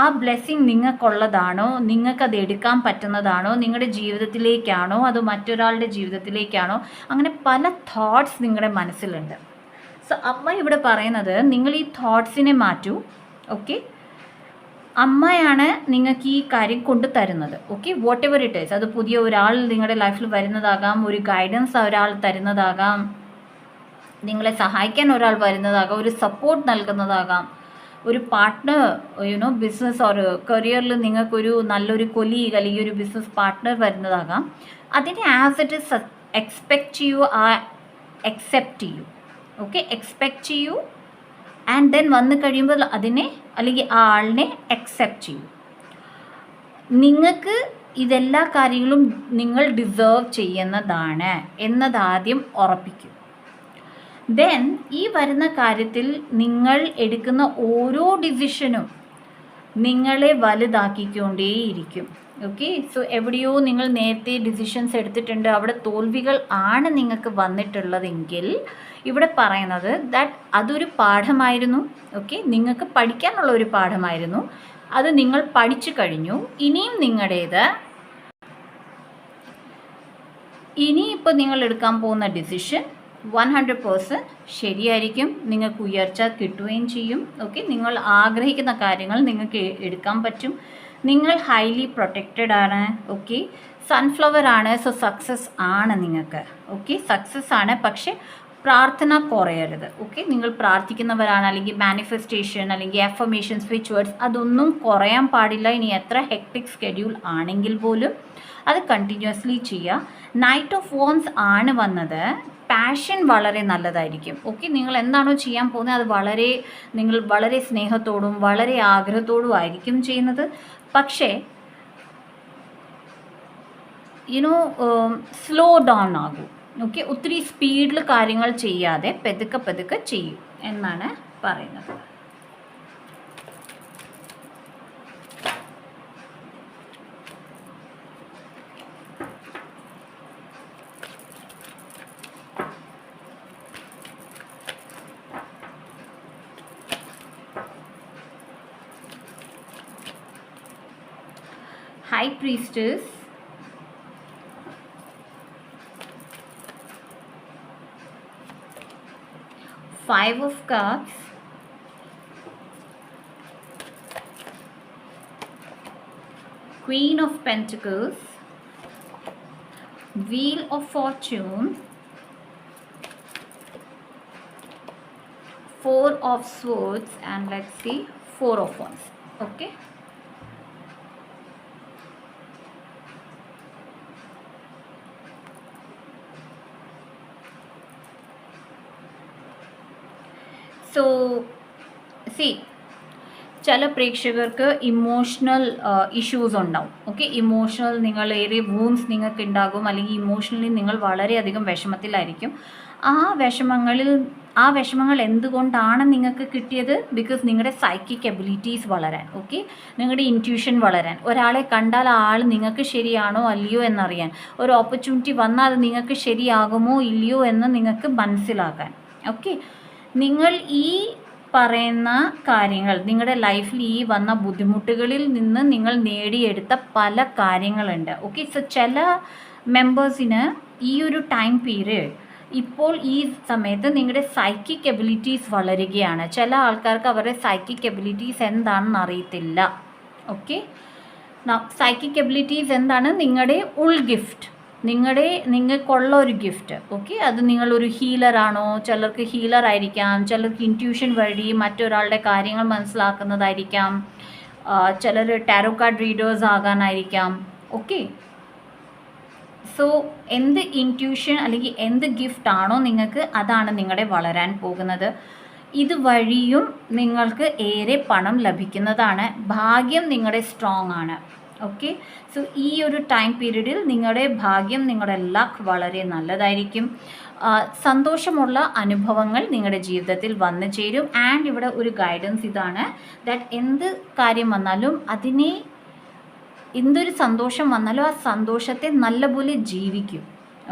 ആ ബ്ലെസ്സിങ് നിങ്ങൾക്കുള്ളതാണോ, നിങ്ങൾക്കത് എടുക്കാൻ പറ്റുന്നതാണോ, നിങ്ങളുടെ ജീവിതത്തിലേക്കാണോ, അതോ മറ്റൊരാളുടെ ജീവിതത്തിലേക്കാണോ? അങ്ങനെ പല തോട്ട്സ് നിങ്ങളുടെ മനസ്സിലുണ്ട്. സോ അമ്മ ഇവിടെ പറയുന്നത്, നിങ്ങൾ ഈ തോട്ട്സിനെ മാറ്റൂ. ഓക്കെ, അമ്മയാണ് നിങ്ങൾക്ക് ഈ കാര്യം കൊണ്ടു തരുന്നത്. Okay, what ever it is. അത് പുതിയ ഒരാൾ നിങ്ങളുടെ ലൈഫിൽ വരുന്നതാകാം, ഒരു ഗൈഡൻസ് ഒരാൾ തരുന്നതാകാം, നിങ്ങളെ സഹായിക്കാൻ ഒരാൾ വരുന്നതാകാം, ഒരു സപ്പോർട്ട് നൽകുന്നതാകാം, ഒരു പാർട്ട്ണർ, യുനോ ബിസിനസ് ഓർ കരിയറിൽ നിങ്ങൾക്കൊരു നല്ലൊരു കൊലീഗ് അല്ലെങ്കിൽ ഒരു ബിസിനസ് പാർട്ട്ണർ വരുന്നതാകാം. അതിനെ ആസ് ഇറ്റ് ഇസ് എക്സ്പെക്റ്റ് ചെയ്യൂ, അക്സെപ്റ്റ് ചെയ്യൂ. ഓക്കെ, എക്സ്പെക്റ്റ് ചെയ്യൂ ആൻഡ് ദെൻ വന്നു കഴിയുമ്പോൾ അതിനെ അല്ലെങ്കിൽ ആ ആളിനെ അക്സെപ്റ്റ് ചെയ്യൂ. നിങ്ങൾക്ക് ഇതെല്ലാ കാര്യങ്ങളും നിങ്ങൾ ഡിസേർവ് ചെയ്യുന്നതാണ് എന്നതാദ്യം ഉറപ്പിക്കൂ. ദെൻ ഈ വരുന്ന കാര്യത്തിൽ നിങ്ങൾ എടുക്കുന്ന ഓരോ ഡിസിഷനും നിങ്ങളെ വലുതാക്കിക്കൊണ്ടേയിരിക്കും. ഓക്കെ, സോ എവിടെയോ നിങ്ങൾ നേരത്തെ ഡിസിഷൻസ് എടുത്തിട്ടുണ്ട്, അവിടെ തോൽവികൾ ആണ് നിങ്ങൾക്ക് വന്നിട്ടുള്ളതെങ്കിൽ ഇവിടെ പറയുന്നത് ദാറ്റ് അതൊരു പാഠമായിരുന്നു. ഓക്കെ, നിങ്ങൾക്ക് പഠിക്കാനുള്ള ഒരു പാഠമായിരുന്നു, അത് നിങ്ങൾ പഠിച്ചു കഴിഞ്ഞു. ഇനിയും നിങ്ങളുടേത് ഇനിയിപ്പോൾ നിങ്ങൾ എടുക്കാൻ പോകുന്ന ഡിസിഷൻ 100% ശരിയായിരിക്കും. നിങ്ങൾക്ക് ഉയർച്ച കിട്ടുകയും ചെയ്യും. ഓക്കെ, നിങ്ങൾ ആഗ്രഹിക്കുന്ന കാര്യങ്ങൾ നിങ്ങൾക്ക് എടുക്കാൻ പറ്റും. നിങ്ങൾ ഹൈലി പ്രൊട്ടക്റ്റഡ് ആണ്. ഓക്കെ, സൺഫ്ലവർ ആണ്, സോ സക്സസ് ആണ് നിങ്ങൾക്ക്. ഓക്കെ, സക്സസ് ആണ്, പക്ഷേ പ്രാർത്ഥന കുറയരുത്. ഓക്കെ, നിങ്ങൾ പ്രാർത്ഥിക്കുന്നവരാണ്, അല്ലെങ്കിൽ മാനിഫെസ്റ്റേഷൻ അല്ലെങ്കിൽ അഫർമേഷൻ, സ്വിച്ച് വേർഡ്സ്, അതൊന്നും കുറയാൻ പാടില്ല. ഇനി എത്ര ഹെക്ടിക് സ്കെഡ്യൂൾ ആണെങ്കിൽ പോലും അത് കണ്ടിന്യൂസ്ലി ചെയ്യുക. നൈറ്റ് ഓഫ് വോൺസ് ആണ് വന്നത്. പാഷൻ വളരെ നല്ലതായിരിക്കും. ഓക്കെ, നിങ്ങൾ എന്താണോ ചെയ്യാൻ പോകുന്നത് അത് നിങ്ങൾ വളരെ സ്നേഹത്തോടും വളരെ ആഗ്രഹത്തോടും ആയിരിക്കും ചെയ്യുന്നത്. പക്ഷേ യുനോ സ്ലോ ഡൗൺ ആകും. ഓക്കെ, ഒത്തിരി സ്പീഡിൽ കാര്യങ്ങൾ ചെയ്യാതെ പതുക്കെ പതുക്കെ ചെയ്യും എന്നാണ് പറയുന്നത്. High Priestess, Five of Cups, Queen of Pentacles, Wheel of Fortune, Four of Swords, and let's see, Four of Wands. Okay, so C ചില പ്രേക്ഷകർക്ക് ഇമോഷണൽ ഇഷ്യൂസ് ഉണ്ടാവും. ഓക്കെ, ഇമോഷണൽ നിങ്ങൾ ഏറെ വൂൺസ് നിങ്ങൾക്ക് ഉണ്ടാകും, അല്ലെങ്കിൽ ഇമോഷണലി നിങ്ങൾ വളരെയധികം വിഷമത്തിലായിരിക്കും. ആ വിഷമങ്ങൾ എന്തുകൊണ്ടാണ് നിങ്ങൾക്ക് കിട്ടിയത്? ബിക്കോസ് നിങ്ങളുടെ സൈക്കിക് എബിലിറ്റീസ് വളരാൻ, ഓക്കെ, നിങ്ങളുടെ ഇൻറ്റ്യൂഷൻ വളരാൻ, ഒരാളെ കണ്ടാൽ ആ ആൾ നിങ്ങൾക്ക് ശരിയാണോ അല്ലയോ എന്നറിയാൻ, ഒരു ഓപ്പർച്യൂണിറ്റി വന്നാൽ അത് നിങ്ങൾക്ക് ശരിയാകുമോ ഇല്ലയോ എന്ന് നിങ്ങൾക്ക് മനസ്സിലാക്കാൻ. ഓക്കെ, നിങ്ങൾ ഈ പറയുന്ന കാര്യങ്ങൾ നിങ്ങളുടെ ലൈഫിൽ ഈ വന്ന ബുദ്ധിമുട്ടുകളിൽ നിന്ന് നിങ്ങൾ നേടിയെടുത്ത പല കാര്യങ്ങളുണ്ട്. ഓക്കെ, സോ ചില മെമ്പേഴ്സിന് ഈ ഒരു ടൈം പീരീഡ് ഇപ്പോൾ ഈ സമയത്ത് നിങ്ങളുടെ സൈക്കിക് എബിലിറ്റീസ് വളരുകയാണ്. ചില ആൾക്കാർക്ക് അവരുടെ സൈക്കിക് എബിലിറ്റീസ് എന്താണെന്ന് അറിയത്തില്ല. ഓക്കെ, സൈക്കിക് എബിലിറ്റീസ് എന്താണ്? നിങ്ങളുടെ ഉൾ ഗിഫ്റ്റ്, നിങ്ങൾക്കുള്ള ഒരു ഗിഫ്റ്റ്. ഓക്കെ, അത് നിങ്ങളൊരു ഹീലറാണോ? ചിലർക്ക് ഹീലർ ആയിരിക്കാം, ചിലർക്ക് ഇൻറ്റ്യൂഷൻ വഴി മറ്റൊരാളുടെ കാര്യങ്ങൾ മനസ്സിലാക്കുന്നതായിരിക്കാം, ചിലർ ടാരോ കാർഡ് റീഡേഴ്സ് ആകാനായിരിക്കാം. ഓക്കെ, സോ എന്ത് ഇൻറ്റ്യൂഷൻ അല്ലെങ്കിൽ എന്ത് ഗിഫ്റ്റ് ആണോ നിങ്ങൾക്ക്, അതാണ് നിങ്ങളുടെ വളരാൻ പോകുന്നത്. ഇതുവഴിയും നിങ്ങൾക്ക് ഏറെ പണം ലഭിക്കുന്നതാണ്. ഭാഗ്യം നിങ്ങളുടെ സ്ട്രോങ് ആണ്. ഓക്കെ, സോ ഈ ഒരു ടൈം പീരീഡിൽ നിങ്ങളുടെ ഭാഗ്യം, നിങ്ങളുടെ ലക്ക് വളരെ നല്ലതായിരിക്കും. സന്തോഷമുള്ള അനുഭവങ്ങൾ നിങ്ങളുടെ ജീവിതത്തിൽ വന്നു ചേരും. ആൻഡ് ഇവിടെ ഒരു ഗൈഡൻസ് ഇതാണ്, ദാറ്റ് എന്ത് കാര്യം വന്നാലും അതിനെ, എന്തൊരു സന്തോഷം വന്നാലും ആ സന്തോഷത്തെ നല്ലപോലെ ജീവിക്കൂ.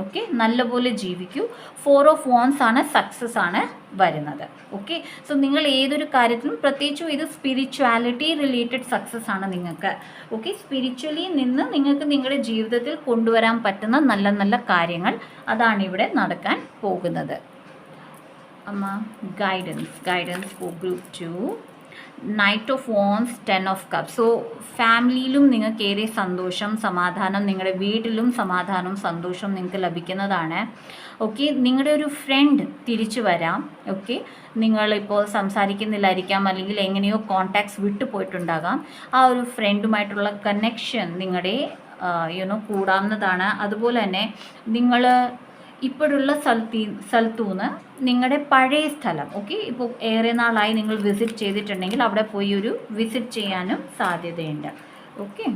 ഓക്കെ, നല്ലപോലെ ജീവിക്കൂ. 4 ഓഫ് വാൻഡ്സ് ആണ്, സക്സസ് ആണ് വരുന്നത്. ഓക്കെ, സോ നിങ്ങൾ ഏതൊരു കാര്യത്തിലും, പ്രത്യേകിച്ചും ഇത് സ്പിരിച്വാലിറ്റി റിലേറ്റഡ് സക്സസ് ആണ് നിങ്ങൾക്ക്. ഓക്കെ, സ്പിരിച്വലി നിന്ന് നിങ്ങൾക്ക് നിങ്ങളുടെ ജീവിതത്തിൽ കൊണ്ടുവരാൻ പറ്റുന്ന നല്ല നല്ല കാര്യങ്ങൾ, അതാണ് ഇവിടെ നടക്കാൻ പോകുന്നത്. അമ്മ guidance for group 2. Knight of wands, 10 of cups. So ഫാമിലിയിലും നിങ്ങൾക്ക് ഏറെ സന്തോഷം, സമാധാനം, നിങ്ങളുടെ വീട്ടിലും സമാധാനവും സന്തോഷവും നിങ്ങൾക്ക് ലഭിക്കുന്നതാണ്. ഓക്കെ, നിങ്ങളുടെ ഒരു ഫ്രണ്ട് തിരിച്ചു വരാം. ഓക്കെ, നിങ്ങളിപ്പോൾ സംസാരിക്കുന്നില്ലായിരിക്കാം, അല്ലെങ്കിൽ എങ്ങനെയോ കോൺടാക്ട്സ് വിട്ടു പോയിട്ടുണ്ടാകാം. ആ ഒരു ഫ്രണ്ടുമായിട്ടുള്ള കണക്ഷൻ നിങ്ങളുടെ കൂടാവുന്നതാണ്. അതുപോലെ തന്നെ നിങ്ങൾ ഇപ്പോഴുള്ള സ്ഥലത്തുനിന്ന് നിങ്ങളുടെ പഴയ സ്ഥലം, ഓക്കെ, ഇപ്പോൾ ഏറെ നാളായി നിങ്ങൾ വിസിറ്റ് ചെയ്തിട്ടുണ്ടെങ്കിൽ അവിടെ പോയി ഒരു വിസിറ്റ് ചെയ്യാനും സാധ്യതയുണ്ട്. Okay,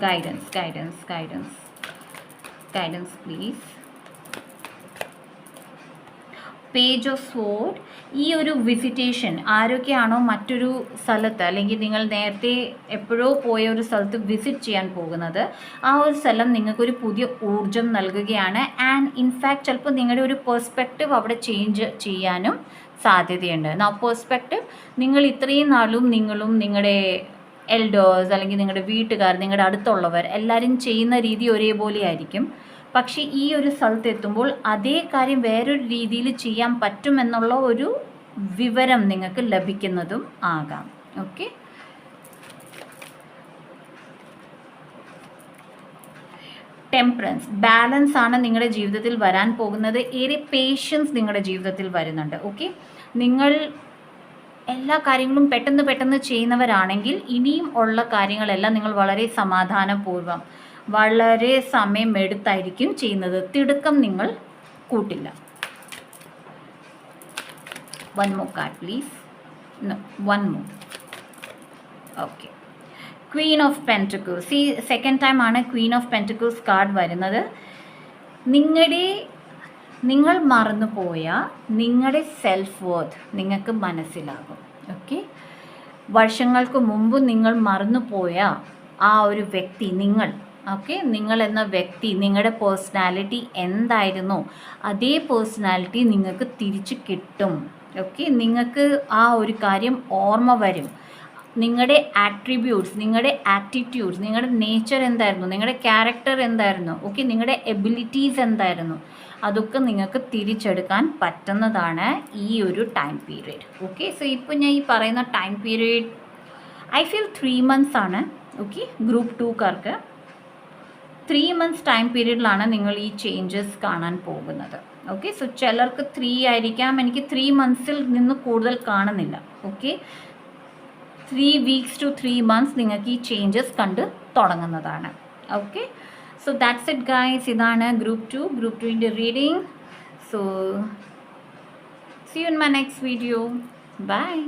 guidance please. Page of sword. ഈ ഒരു വിസിറ്റേഷൻ ആരൊക്കെയാണോ മറ്റൊരു സ്ഥലത്ത്, അല്ലെങ്കിൽ നിങ്ങൾ നേരത്തെ എപ്പോഴോ പോയ ഒരു സ്ഥലത്ത് വിസിറ്റ് ചെയ്യാൻ പോകുന്നത്, ആ ഒരു സ്ഥലം നിങ്ങൾക്കൊരു പുതിയ ഊർജം നൽകുകയാണ്. ആൻഡ് ഇൻഫാക്റ്റ് ചിലപ്പോൾ നിങ്ങളുടെ ഒരു പെർസ്പെക്റ്റീവ് അവിടെ ചേഞ്ച് ചെയ്യാനും സാധ്യതയുണ്ട്. ആ പെർസ്പെക്റ്റീവ്, നിങ്ങൾ ഇത്രയും നാളും നിങ്ങളും നിങ്ങളുടെ എൽഡേഴ്സ്, അല്ലെങ്കിൽ നിങ്ങളുടെ വീട്ടുകാർ, നിങ്ങളുടെ അടുത്തുള്ളവർ എല്ലാവരും ചെയ്യുന്ന രീതി ഒരേപോലെ ആയിരിക്കും. പക്ഷേ ഈ ഒരു സ്ഥലത്ത് എത്തുമ്പോൾ അതേ കാര്യം വേറൊരു രീതിയിൽ ചെയ്യാൻ പറ്റുമെന്നുള്ള ഒരു വിവരം നിങ്ങൾക്ക് ലഭിക്കുന്നതും ആകാം. ഓക്കെ, ടെമ്പറൻസ്, ബാലൻസ് ആണ് നിങ്ങളുടെ ജീവിതത്തിൽ വരാൻ പോകുന്നത്. ഏറെ പേഷ്യൻസ് നിങ്ങളുടെ ജീവിതത്തിൽ വരുന്നുണ്ട്. ഓക്കെ, നിങ്ങൾ എല്ലാ കാര്യങ്ങളും പെട്ടെന്ന് ചെയ്യുന്നവരാണെങ്കിൽ ഇനിയും ഉള്ള കാര്യങ്ങളെല്ലാം നിങ്ങൾ വളരെ സമാധാനപൂർവ്വം, വളരെ സമയമെടുത്തായിരിക്കും ചെയ്യുന്നത്. തിടുക്കം നിങ്ങൾ കൂട്ടില്ല. 1 more card please. No, 1 more. Okay, Queen of pentacles. ഈ സെക്കൻഡ് ടൈം ആണ് ക്വീൻ ഓഫ് പെൻറ്റക്കിൾസ് കാർഡ് വരുന്നത്. നിങ്ങൾ മറന്നുപോയ നിങ്ങളുടെ സെൽഫ് വർത്ത് നിങ്ങൾക്ക് മനസ്സിലാകും. ഓക്കെ, വർഷങ്ങൾക്ക് മുമ്പ് നിങ്ങൾ മറന്നുപോയ ആ ഒരു വ്യക്തി, നിങ്ങൾ എന്ന വ്യക്തി, നിങ്ങളുടെ പേഴ്സണാലിറ്റി എന്തായിരുന്നു, അതേ പേഴ്സണാലിറ്റി നിങ്ങൾക്ക് തിരിച്ച് കിട്ടും. ഓക്കെ, നിങ്ങൾക്ക് ആ ഒരു കാര്യം ഓർമ്മ വരും. നിങ്ങളുടെ ആട്രിബ്യൂട്ട്സ്, നിങ്ങളുടെ ആറ്റിറ്റ്യൂഡ്സ്, നിങ്ങളുടെ നേച്ചർ എന്തായിരുന്നു, നിങ്ങളുടെ ക്യാരക്ടർ എന്തായിരുന്നു, ഓക്കെ, നിങ്ങളുടെ എബിലിറ്റീസ് എന്തായിരുന്നു, അതൊക്കെ നിങ്ങൾക്ക് തിരിച്ചെടുക്കാൻ പറ്റുന്നതാണ് ഈ ഒരു ടൈം പീരീഡ്. ഓക്കെ, സോ ഇപ്പോൾ ഞാൻ ഈ പറയുന്ന time period I feel 3 months ആണ്. ഓക്കെ, ഗ്രൂപ്പ് 2കാർക്ക് 3 months ടൈം പീരീഡിലാണ് നിങ്ങൾ ഈ ചേഞ്ചസ് കാണാൻ പോകുന്നത്. ഓക്കെ, സോ ചിലർക്ക് 3 ആയിരിക്കാം, എനിക്ക് 3 monthsൽ നിന്ന് കൂടുതൽ കാണുന്നില്ല. ഓക്കെ, 3 weeks to 3 months നിങ്ങൾക്ക് ഈ ചേഞ്ചസ് കണ്ട് തുടങ്ങുന്നതാണ്. Okay, so that's it guys. ഇതാണ് ഗ്രൂപ്പ് 2ൻ്റെ reading. So see you in my next video. Bye.